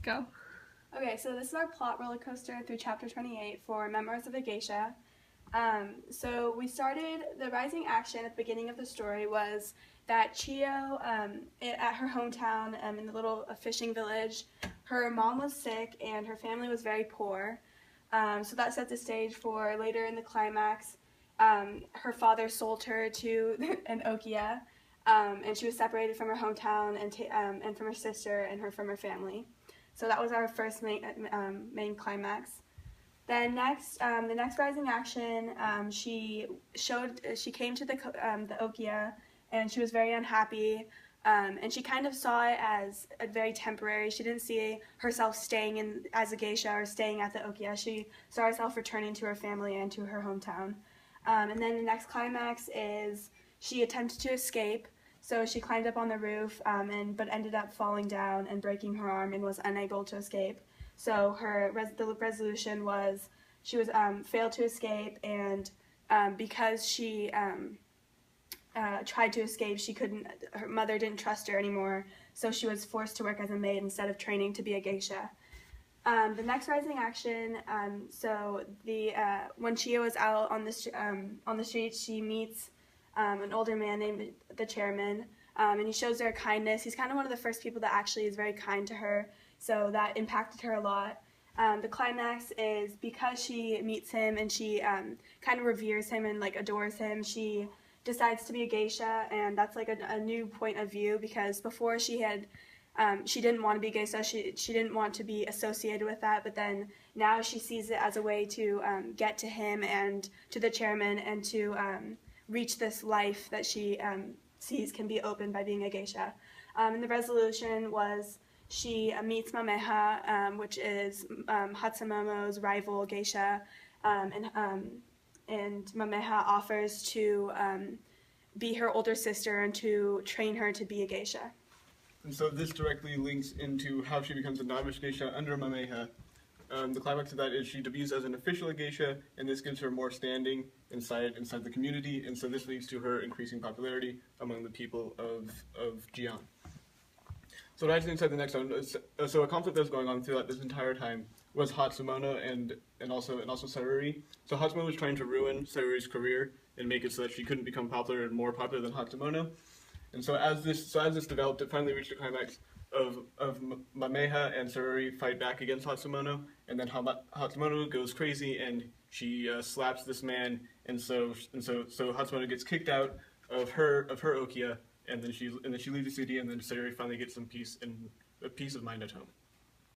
Go. Okay, so this is our plot roller coaster through chapter 28 for Memoirs of a Geisha. So we started, the rising action at the beginning of the story was that Chio, at her hometown in the little fishing village, her mom was sick and her family was very poor. So that set the stage for later in the climax. Her father sold her to an Okia, and she was separated from her hometown and from her sister and from her family. So that was our first main climax. Then next, the next rising action, she came to the Okia, and she was very unhappy, and she kind of saw it as a very temporary. She didn't see herself staying as a geisha or staying at the Okia. She saw herself returning to her family and to her hometown. And then the next climax is she attempted to escape. So she climbed up on the roof, but ended up falling down and breaking her arm and was unable to escape. So the resolution was she was failed to escape, and because she tried to escape, she couldn't. Her mother didn't trust her anymore, so she was forced to work as a maid instead of training to be a geisha. The next rising action, when Chio was out on the street, she meets an older man named the chairman, and he shows her kindness. He's kind of one of the first people that actually is very kind to her, so that impacted her a lot. The climax is because she meets him and she kind of reveres him and like adores him, she decides to be a geisha, and that's like a new point of view, because before she didn't want to be geisha, she didn't want to be associated with that, but then now she sees it as a way to get to him and to the chairman and to reach this life that she sees can be opened by being a geisha. And the resolution was she meets Mameha, which is Hatsumomo's rival geisha, and Mameha offers to be her older sister and to train her to be a geisha. And so this directly links into how she becomes a novice geisha under Mameha. The climax of that is she debuts as an official geisha, and this gives her more standing inside the community, and so this leads to her increasing popularity among the people of Jian. So rising inside the next one, so a conflict that was going on throughout this entire time was Hatsumono and also Saruri. So Hatsumono was trying to ruin Saruri's career and make it so that she couldn't become popular and more popular than Hatsumono. And so as this developed, it finally reached a climax of Mameha and Saruri fight back against Hatsumono, and then Hatsumono goes crazy and she slaps this man, and so Hatsumono gets kicked out of her Okia, and then she leaves the city, and then Saruri finally gets some peace of mind at home.